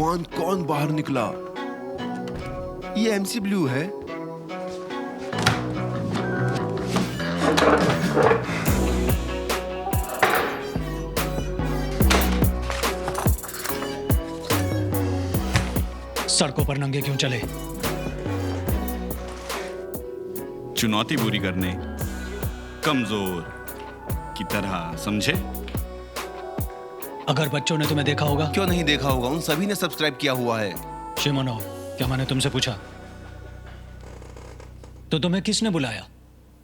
भगवान, कौन बाहर निकला? ये एमसी ब्लू है। सड़कों पर नंगे क्यों चले? चुनौती पूरी करने, कमजोर की तरह, समझे? अगर बच्चों ने तुम्हें देखा होगा? क्यों नहीं देखा होगा? उन सभी ने सब्सक्राइब किया हुआ है। शिमोनोव, क्या मैंने तुमसे पूछा? तो तुम्हें किसने बुलाया?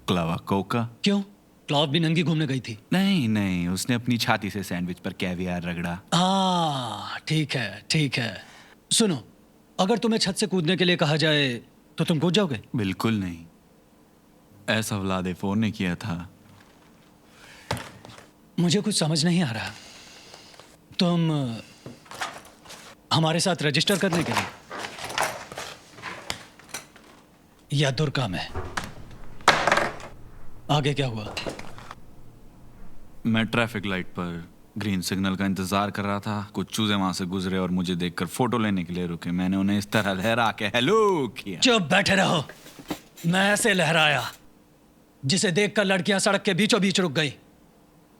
क्लावा कोका। क्यों? क्लाव भी नंगी घूमने गई थी। नहीं नहीं, उसने अपनी छाती से सैंडविच पर कैवियार रगड़ा। हाँ, ठीक है ठीक है। सुनो, अगर तुम्हें छत से कूदने के लिए कहा जाए तो तुम कूद जाओगे? बिल्कुल नहीं, ऐसा व्लादिमीर ने किया था। मुझे कुछ समझ नहीं आ रहा। तुम हमारे साथ रजिस्टर करने के लिए, या दुर्गा में? आगे क्या हुआ? मैं ट्रैफिक लाइट पर ग्रीन सिग्नल का इंतजार कर रहा था। कुछ चूजे वहां से गुजरे और मुझे देखकर फोटो लेने के लिए रुके। मैंने उन्हें इस तरह लहरा के हेलो किया। चुप बैठे रहो। मैं ऐसे लहराया जिसे देखकर लड़कियां सड़क के बीचों बीच रुक गई,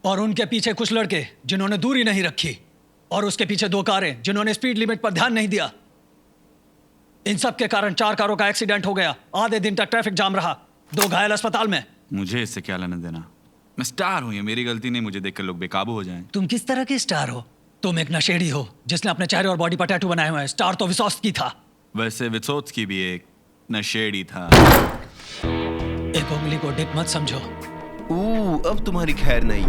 और उनके पीछे कुछ लड़के जिन्होंने दूरी नहीं रखी, और उसके पीछे 2 कारें जिन्होंने स्पीड लिमिट पर ध्यान नहीं दिया। इन सब के कारण 4 कारों का एक्सीडेंट हो गया। आधे दिन तक ट्रैफिक जाम रहा। 2 घायल अस्पताल में। मुझे इससे क्या लेना देना? मैं स्टार हूं, ये मेरी गलती नहीं मुझे देखकर लोग बेकाबू हो जाएं। तुम किस तरह के स्टार हो? तुम एक नशेड़ी हो जिसने अपने चेहरे और बॉडी पर टैटू बनाए हुए हैं। स्टार तो विसोत्स्की था। वैसे विसोत्स्की भी एक नशेड़ी था। एक उंगली को डिप मत समझो। अब तुम्हारी खैर नहीं।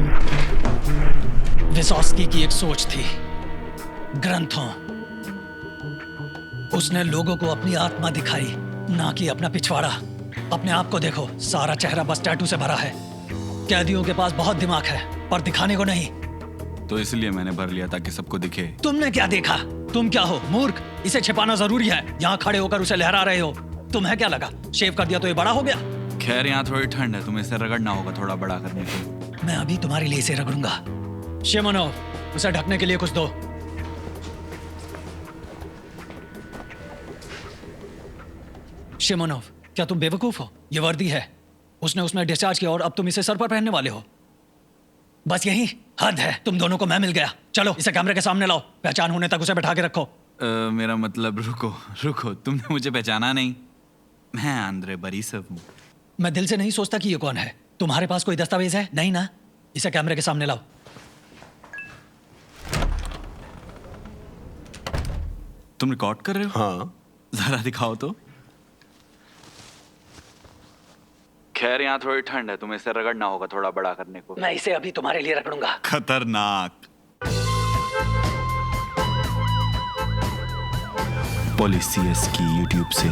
विसोत्स्की की एक सोच थी, ग्रंथों। उसने लोगों को अपनी आत्मा दिखाई, ना कि अपना पिछवाड़ा। अपने आप को देखो, सारा चेहरा बस टैटू से भरा है। कैदियों के पास बहुत दिमाग है, पर दिखाने को नहीं। तो इसलिए मैंने भर लिया ताकि सबको दिखे। तुमने क्या देखा? तुम क्या हो, मूर्ख? इसे छिपाना जरूरी है। यहाँ खड़े होकर उसे लहरा रहे हो। तुम्हें क्या लगा, शेव कर दिया तो ये बड़ा हो गया? खैर, यहाँ थोड़ी ठंड है, तुम्हें इसे रगड़ना होगा थोड़ा बड़ा करने को। मैं अभी तुम्हारे लिए इसे रगड़ूंगा। शिमोनोव, उसे ढकने के लिए कुछ दो। शिमोनोव, क्या तुम बेवकूफ हो? ये वर्दी है, उसने उसमें डिस्चार्ज किया और अब तुम इसे सर पर पहनने वाले हो। बस यही हद है। तुम दोनों को मैं मिल गया। चलो इसे कैमरे के सामने लाओ। पहचान होने तक उसे बैठा के रखो। मेरा मतलब, रुको रुको, तुमने मुझे पहचाना नहीं? मैं आंद्रे बोरिसोव हूँ। मैं दिल से नहीं सोचता कि ये कौन है। तुम्हारे पास कोई दस्तावेज है? नहीं ना? इसे कैमरे के सामने लाओ। तुम रिकॉर्ड कर रहे हो? हाँ। जरा दिखाओ तो। खैर, यहाँ थोड़ी ठंड है, तुम्हें इसे रगड़ना होगा थोड़ा बड़ा करने को। मैं इसे अभी तुम्हारे लिए रगड़ूंगा। खतरनाक। पॉलिसीएस की यूट्यूब से।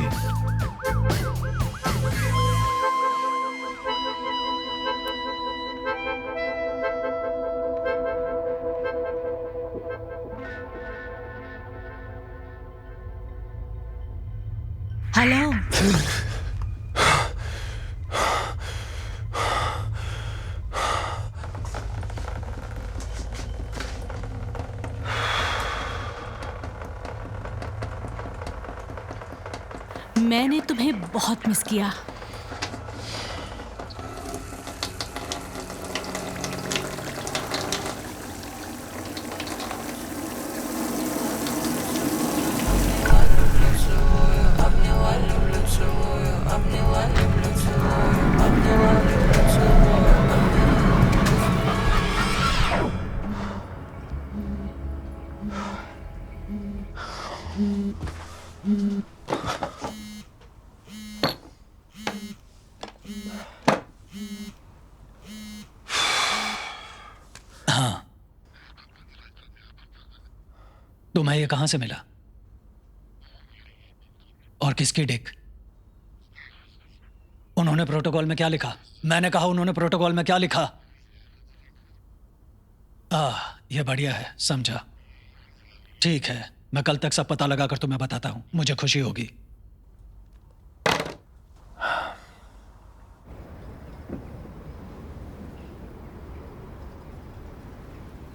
हेलो। मैंने तुम्हें बहुत मिस किया। हाँ, तुम्हें ये कहां से मिला? और किसकी डिक? उन्होंने प्रोटोकॉल में क्या लिखा? मैंने कहा उन्होंने प्रोटोकॉल में क्या लिखा? यह बढ़िया है, समझा। ठीक है, मैं कल तक सब पता लगाकर तुम्हें बताता हूं। मुझे खुशी होगी।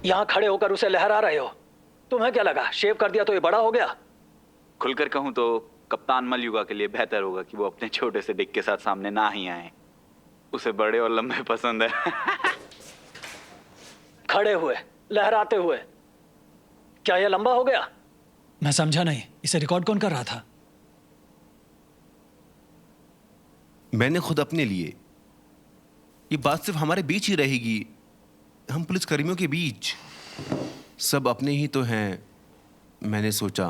यहां खड़े होकर उसे लहरा रहे हो। तुम्हें क्या लगा शेव कर दिया तो ये बड़ा हो गया? खुलकर कहूँ तो कप्तान मलयुगा के लिए बेहतर होगा कि वो अपने छोटे से डिक के साथ सामने ना ही आए। उसे बड़े और लंबे पसंद है। खड़े हुए, लहराते हुए। क्या ये लंबा हो गया? मैं समझा नहीं, इसे रिकॉर्ड कौन कर रहा था? मैंने खुद अपने लिए। ये बात सिर्फ हमारे बीच ही रहेगी, हम पुलिस कर्मियों के बीच। सब अपने ही तो हैं। मैंने सोचा।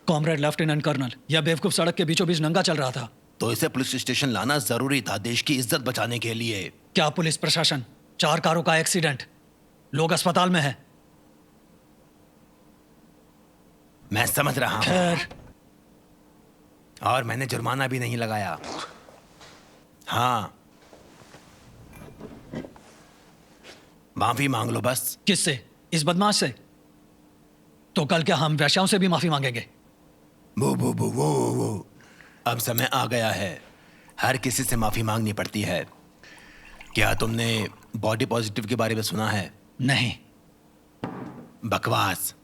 कॉमरेड लेफ्टिनेंट कर्नल, यह बेवकूफ सड़क के बीचों बीच नंगा चल रहा था। तो इसे पुलिस स्टेशन लाना जरूरी था, देश की इज्जत बचाने के लिए। क्या पुलिस प्रशासन? 4 कारों का एक्सीडेंट, लोग अस्पताल में हैं। मैं समझ रहा हूं। खैर, और मैंने जुर्माना भी नहीं लगाया। हाँ, माफी मांग लो बस। किससे? इस बदमाश से? तो कल क्या हम वैश्याओं से भी माफी मांगेंगे? वो अब समय आ गया है, हर किसी से माफी मांगनी पड़ती है। क्या तुमने बॉडी पॉजिटिव के बारे में सुना है? नहीं। बकवास।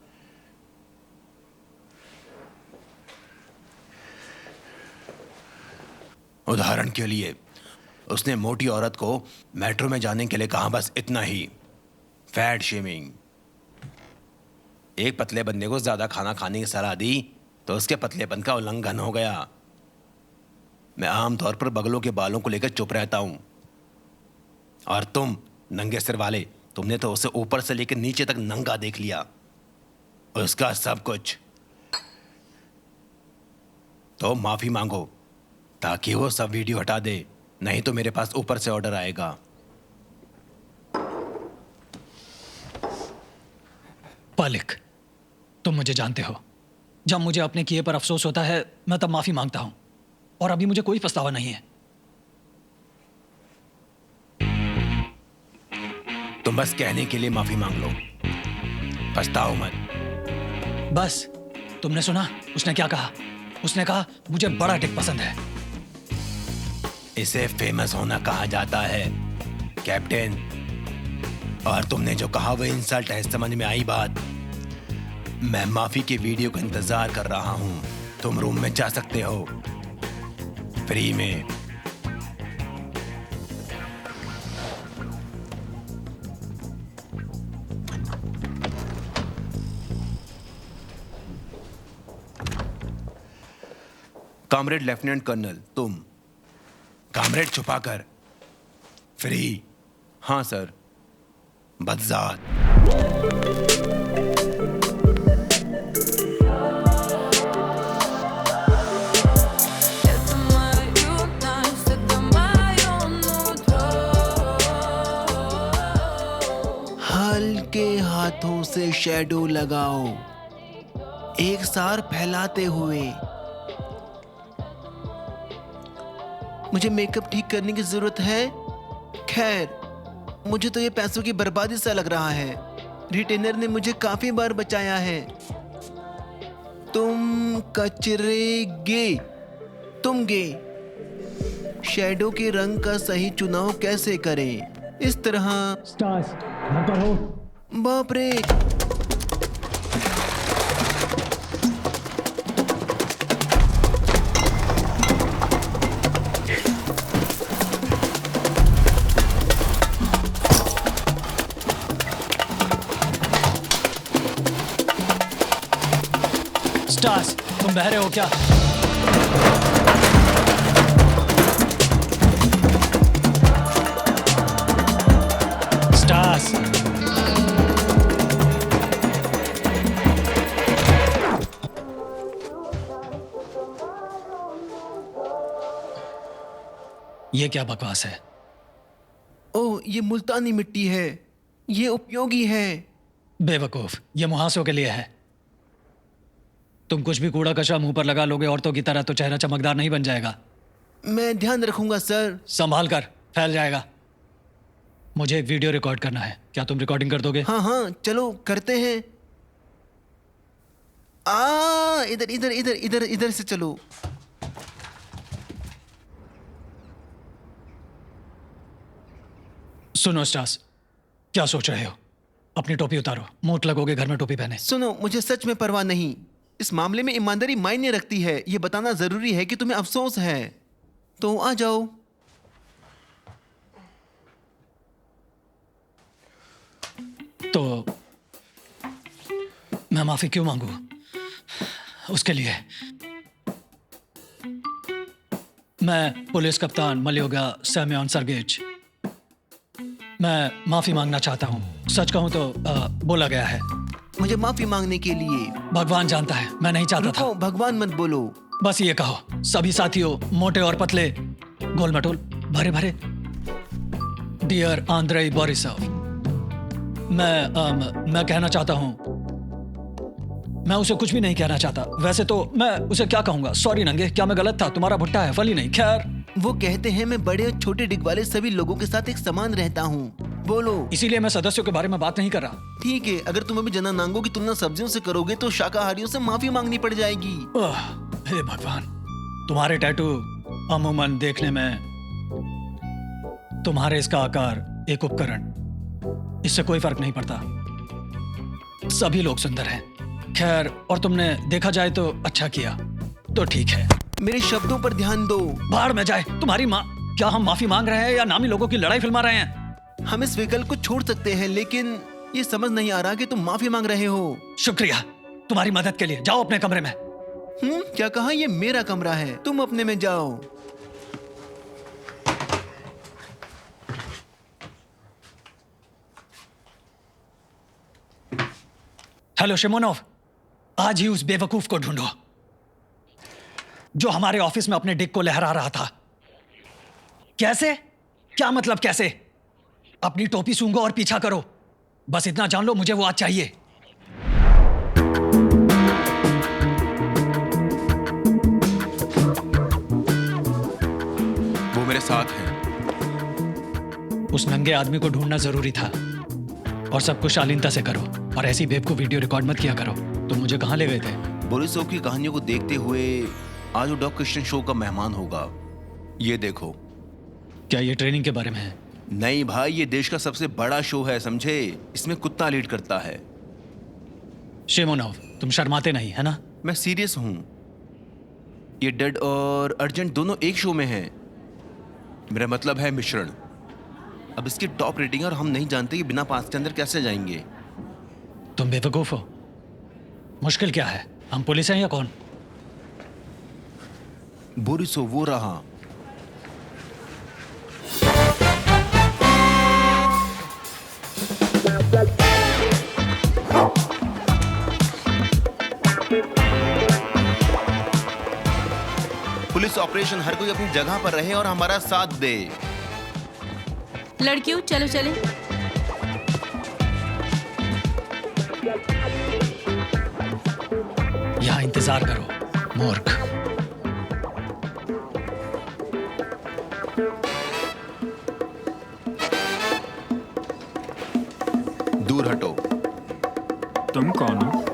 उदाहरण के लिए उसने मोटी औरत को मेट्रो में जाने के लिए कहा, बस इतना ही। Fat shaming. एक पतले बंदे को ज्यादा खाना खाने की सलाह दी तो उसके पतलेपन का उल्लंघन हो गया। मैं आमतौर पर बगलों के बालों को लेकर चुप रहता हूं, और तुम नंगे सिर वाले, तुमने तो उसे ऊपर से लेकर नीचे तक नंगा देख लिया, उसका सब कुछ। तो माफी मांगो ताकि वो सब वीडियो हटा दे, नहीं तो मेरे पास ऊपर से ऑर्डर आएगा। पालिक, तुम मुझे जानते हो, जब मुझे अपने किए पर अफसोस होता है मैं तब माफी मांगता हूं, और अभी मुझे कोई पछतावा नहीं है। तुम बस कहने के लिए माफी मांग लो, पछताओ मत। बस, तुमने सुना उसने क्या कहा? उसने कहा मुझे बड़ा डिक पसंद है। इसे फेमस होना कहा जाता है कैप्टन। और तुमने जो कहा वो इंसल्ट है, समझ में आई बात? मैं माफी के वीडियो का इंतजार कर रहा हूं, तुम रूम में जा सकते हो फ्री में। कॉमरेड लेफ्टिनेंट कर्नल, तुम। कॉमरेड छुपाकर। फ्री। हाँ सर। बदजात। हल्के हाथों से शैडो लगाओ, एक सार फैलाते हुए। मुझे मेकअप ठीक करने की जरूरत है? खैर, मुझे तो ये पैसों की बर्बादी सा लग रहा है। रिटेनर ने मुझे काफी बार बचाया है। तुम कचरे गे, तुम गे। शैडो के रंग का सही चुनाव कैसे करें? इस तरह। स्टार्स, घर पर हो? बाप रे। स्टार्स, तुम बहरे हो क्या? स्टार्स, ये क्या बकवास है? ओह, ये मुल्तानी मिट्टी है, ये उपयोगी है। बेवकूफ, ये मुहासों के लिए है। तुम कुछ भी कूड़ा कचरा मुंह पर लगा लोगे औरतों की तरह तो चेहरा चमकदार नहीं बन जाएगा। मैं ध्यान रखूंगा सर। संभाल कर, फैल जाएगा। मुझे एक वीडियो रिकॉर्ड करना है, क्या तुम रिकॉर्डिंग कर दोगे? हाँ हाँ, चलो करते हैं। इधर इधर इधर इधर इधर से चलो। सुनो स्टार्स, क्या सोच रहे हो? अपनी टोपी उतारो, मूत लगोगे घर में टोपी पहने। सुनो, मुझे सच में परवाह नहीं। इस मामले में ईमानदारी मायने रखती है। ये बताना जरूरी है कि तुम्हें अफसोस है। तो आ जाओ। तो मैं माफी क्यों मांगू उसके लिए? मैं पुलिस कप्तान मलियोगा सैम्योन सर्गेज, मैं माफी मांगना चाहता हूँ। सच कहूँ तो बोला गया है। मुझे माफी मांगने के लिए भगवान जानता है, मैं नहीं चाहता था। रुको, भगवान मत बोलो। बस ये कहो, सभी साथियों, मोटे और पतले, गोल मटोल, भरे भरे, डियर आंद्रेई बोरिसोव, मैं कहना चाहता हूँ, मैं उसे कुछ भी नहीं कहना चाहता। वैसे तो मैं उसे क्या कहूंगा? सॉरी नंगे, क्या मैं गलत था? तुम्हारा भुट्टा है, फली नहीं। खैर, वो कहते हैं मैं बड़े और छोटे डिग वाले सभी लोगों के साथ एक समान रहता हूँ। बोलो। इसीलिए मैं सदस्यों के बारे में बात नहीं कर रहा। ठीक है, अगर तुम अभी जननांगों की तुलना सब्जियों से करोगे तो शाकाहारियों से माफी मांगनी पड़ जाएगी। हे भगवान, तुम्हारे टैटू अमूमन देखने में तुम्हारे इसका आकार एक उपकरण, इससे कोई फर्क नहीं पड़ता। सभी लोग सुंदर हैं। खैर, और तुमने देखा जाए तो अच्छा किया, तो ठीक है। मेरे शब्दों पर ध्यान दो। बाहर में जाए तुम्हारी माँ। क्या हम माफी मांग रहे हैं या नामी लोगों की लड़ाई फिल्मा रहे हैं? हम इस विकल्प को छोड़ सकते हैं, लेकिन ये समझ नहीं आ रहा कि तुम माफी मांग रहे हो। शुक्रिया तुम्हारी मदद के लिए। जाओ अपने कमरे में। क्या कहा? ये मेरा कमरा है, तुम अपने में जाओ। हेलो शिमोनोव, आज ही उस बेवकूफ को ढूंढो जो हमारे ऑफिस में अपने डिक को लहरा रहा था। कैसे? क्या मतलब कैसे? अपनी टोपी सूंघो और पीछा करो। बस इतना जान लो, मुझे वो आज चाहिए। वो मेरे साथ है। उस नंगे आदमी को ढूंढना जरूरी था, और सब कुछ शालीनता से करो, और ऐसी बेब को वीडियो रिकॉर्ड मत किया करो। तुम मुझे कहाँ ले गए थे? बोरिसोव की कहानियों को देखते हुए आज वो डॉग क्रिश्चियन शो का मेहमान होगा। ये देखो। क्या ये ट्रेनिंग के बारे में है? नहीं भाई, ये देश का सबसे बड़ा शो है, समझे? इसमें कुत्ता लीड करता है। शिमोनोव, तुम शर्माते नहीं है ना? मैं सीरियस हूँ। ये डेड और अर्जेंट दोनों एक शो में हैं। मेरा मतलब है मिश्रण। अब इसकी टॉप रेटिंग है और हम नहीं जानते कि बिना पास के अंदर कैसे जाएंगे। तुम बेवकूफ हो। मुश्किल क्या है? हम पुलिस हैं या कौन? बोरिसोव वो रहा। पुलिस ऑपरेशन, हर कोई अपनी जगह पर रहे और हमारा साथ दे। लड़कियों चलो चले। यहाँ इंतजार करो, मूर्ख। दूर हटो। तुम कौन हो?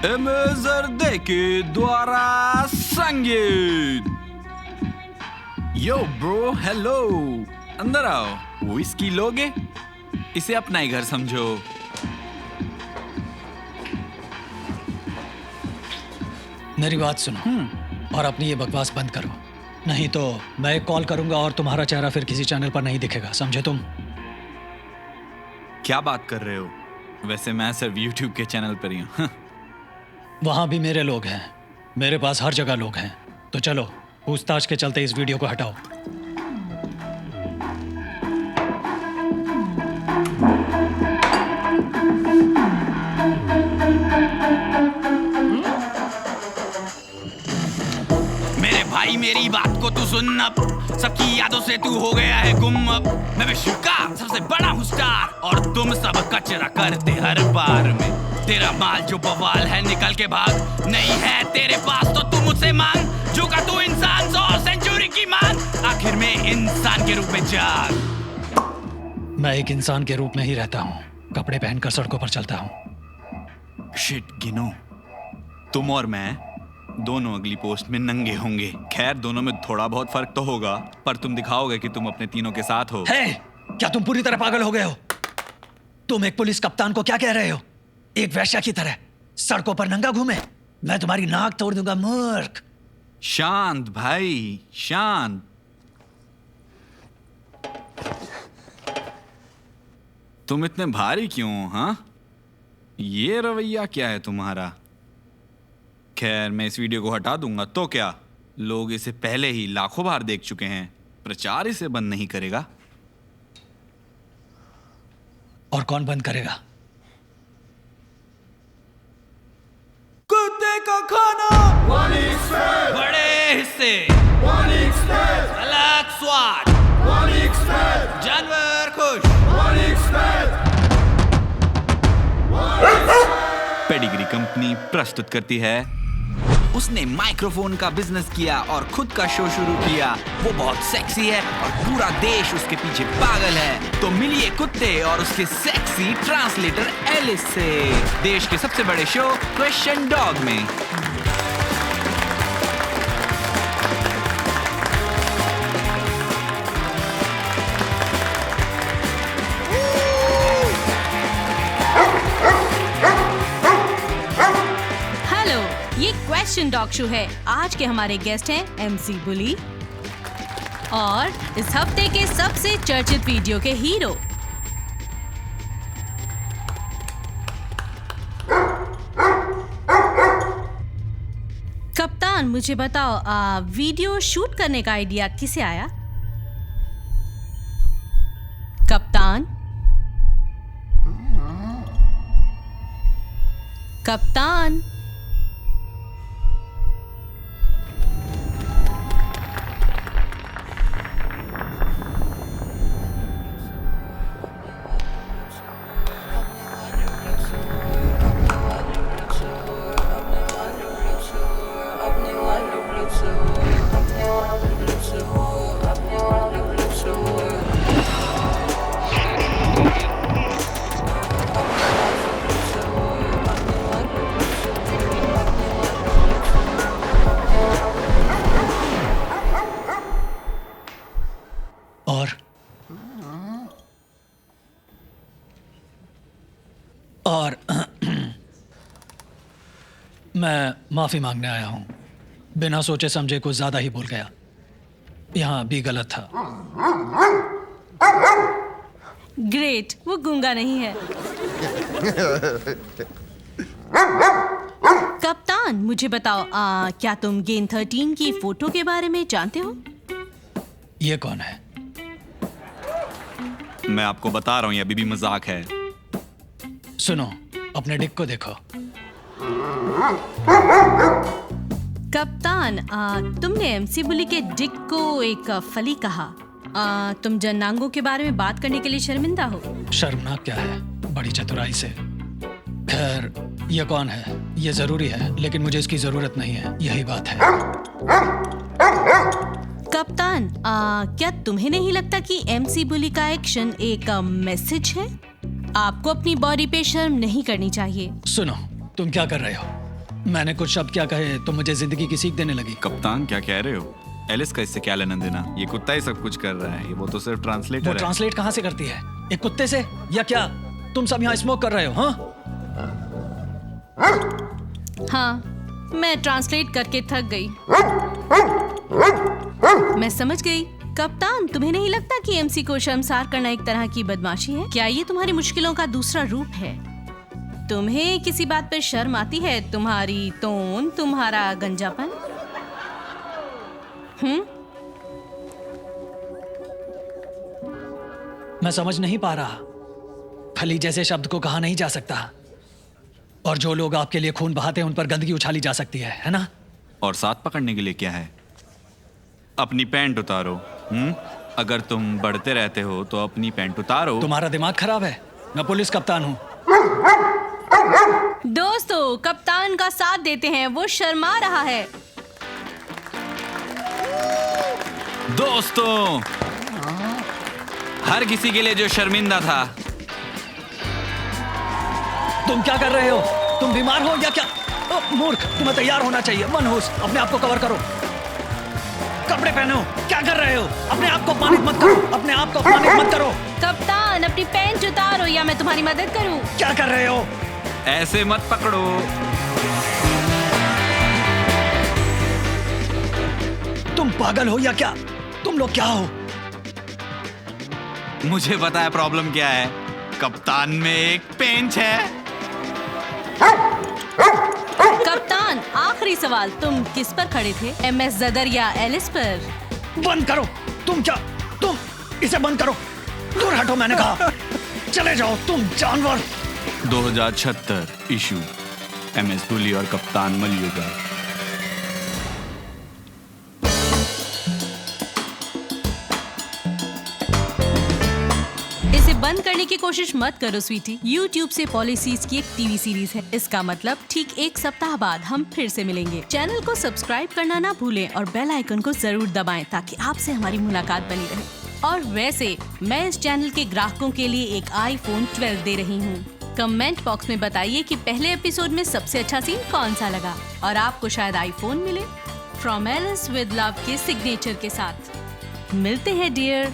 एमजरदे के द्वारा संगीत। यो ब्रो, हेलो, अंदर आओ। विस्की लोगे? इसे अपना ही घर समझो। मेरी बात सुनो और अपनी ये बकवास बंद करो, नहीं तो मैं एक कॉल करूंगा और तुम्हारा चेहरा फिर किसी चैनल पर नहीं दिखेगा, समझे तुम? क्या बात कर रहे हो? वैसे मैं सिर्फ YouTube के चैनल पर ही हूँ। वहां भी मेरे लोग हैं, मेरे पास हर जगह लोग हैं। तो चलो, पूछताछ के चलते इस वीडियो को हटाओ। मेरे भाई, मेरी बात को तू सुन अब। सबकी यादों से तू हो गया है गुम अब। मैं विश्व का सबसे बड़ा हूँ स्टार, और तुम सब कचरा करते हर बार में। तेरा माल जो बवाल है, निकल के भाग। नहीं है तेरे पास तो तू मुझसे मांग। जो का तू इंसान 100 सेंचुरी की मांग। आखिर में इंसान के रूप में जाग। मैं एक इंसान के रूप में ही रहता हूँ, कपड़े पहनकर सड़कों पर चलता हूँ। शिट गिनो, तुम और मैं दोनों अगली पोस्ट में नंगे होंगे। खैर दोनों में थोड़ा बहुत फर्क तो होगा, पर तुम दिखाओगे कि तुम अपने तीनों के साथ हो। हे, क्या तुम पूरी तरह पागल हो गए हो? तुम एक पुलिस कप्तान को क्या कह रहे हो? एक वैश्या की तरह सड़कों पर नंगा घूमे? मैं तुम्हारी नाक तोड़ दूंगा मूर्ख। शांत भाई, शांत। तुम इतने भारी क्यों हो, हाँ? ये रवैया क्या है तुम्हारा? खैर मैं इस वीडियो को हटा दूंगा तो क्या, लोग इसे पहले ही लाखों बार देख चुके हैं। प्रचार इसे बंद नहीं करेगा। और कौन बंद करेगा? कुत्ते का खाना, बड़े हिस्से, अलग स्वाद, जानवर खुश। पेडिग्री कंपनी प्रस्तुत करती है। उसने माइक्रोफोन का बिजनेस किया और खुद का शो शुरू किया। वो बहुत सेक्सी है और पूरा देश उसके पीछे पागल है। तो मिलिए कुत्ते और उसके सेक्सी ट्रांसलेटर एलिस से देश के सबसे बड़े शो क्वेश्चन डॉग में। ये क्वेश्चन डॉग शो है। आज के हमारे गेस्ट हैं एमसी बुली और इस हफ्ते के सबसे चर्चित वीडियो के हीरो। कप्तान मुझे बताओ, वीडियो शूट करने का आइडिया किसे आया? कप्तान, कप्तान, और मैं माफी मांगने आया हूं। बिना सोचे समझे कुछ ज्यादा ही बोल गया। यहाँ भी गलत था। ग्रेट, वो गूंगा नहीं है। कप्तान मुझे बताओ, क्या तुम गेन 13 की फोटो के बारे में जानते हो? ये कौन है? मैं आपको बता रहा हूँ, ये अभी भी मजाक है। सुनो, अपने डिक को देखो। कप्तान, तुमने एमसी बुली के डिक को एक फली कहा। तुम जननांगों के बारे में बात करने के लिए शर्मिंदा हो? शर्मनाक क्या है, बड़ी चतुराई से। खैर, ये कौन है ये जरूरी है, लेकिन मुझे इसकी जरूरत नहीं है, यही बात है। कप्तान, क्या तुम्हें नहीं लगता कि एमसी बुली का एक्शन एक मैसेज है? आपको अपनी बॉडी पे शर्म नहीं करनी चाहिए। सुनो, तुम क्या कर रहे हो? मैंने कुछ शब्द क्या कहे तो मुझे जिंदगी की सीख देने लगी। कप्तान क्या कह रहे हो? एलिस का इससे क्या लेना देना? ये कुत्ता ही सब कुछ कर रहा है, वो तो सिर्फ ट्रांसलेटर वो है। ट्रांसलेट कहाँ से करती है? एक कुत्ते से? या क्या तुम सब यहाँ स्मोक कर रहे हो? हाँ, मैं ट्रांसलेट करके थक गई। मैं समझ गई। कप्तान, तुम्हें नहीं लगता कि एमसी को शर्मसार करना एक तरह की बदमाशी है? क्या ये तुम्हारी मुश्किलों का दूसरा रूप है? तुम्हें किसी बात पर शर्म आती है? तुम्हारी टोन, तुम्हारा गंजापन? मैं समझ नहीं पा रहा। खली जैसे शब्द को कहा नहीं जा सकता, और जो लोग आपके लिए खून बहाते हैं उन पर गंदगी उछाली जा सकती है ना? और साथ पकड़ने के लिए क्या है? अपनी पैंट उतारो। अगर तुम बढ़ते रहते हो तो अपनी पैंट उतारो। तुम्हारा दिमाग खराब है। मैं पुलिस कप्तान हूँ। दोस्तों, कप्तान का साथ देते हैं, वो शर्मा रहा है। दोस्तों, हर किसी के लिए जो शर्मिंदा था, तुम क्या कर रहे हो? तुम बीमार हो या क्या? मूर्ख, तुम्हें तैयार होना चाहिए। मनहूस, अपने आप को कवर करो, कपड़े पहनो। क्या कर रहे हो? अपने आप को अपमानित मत करो, अपने आप को अपमानित मत करो। कप्तान, अपनी पैंट उतारो या मैं तुम्हारी मदद करूं। क्या कर रहे हो? ऐसे मत पकड़ो। तुम पागल हो या क्या? तुम लोग क्या हो? मुझे पता है प्रॉब्लम क्या है। कप्तान में एक पेंच है। कप्तान, आखिरी सवाल, तुम किस पर खड़े थे? MS जदर या एलिस पर? बंद करो। तुम इसे बंद करो। दूर हटो, मैंने कहा। चले जाओ तुम जानवर। 2076 इशू MS बुली और कप्तान मलयुगा। इसे बंद करने की कोशिश मत करो स्वीटी। YouTube से पॉलिसीज की एक टीवी सीरीज है। इसका मतलब ठीक एक सप्ताह बाद हम फिर से मिलेंगे। चैनल को सब्सक्राइब करना ना भूलें और बेल आइकन को जरूर दबाएं ताकि आपसे हमारी मुलाकात बनी रहे। और वैसे मैं इस चैनल के ग्राहकों के लिए एक iPhone 12 दे रही हूँ। कमेंट बॉक्स में बताइए कि पहले एपिसोड में सबसे अच्छा सीन कौन सा लगा और आपको शायद iPhone मिले। फ्रॉम एलिस विद लव के सिग्नेचर के साथ। मिलते हैं डियर।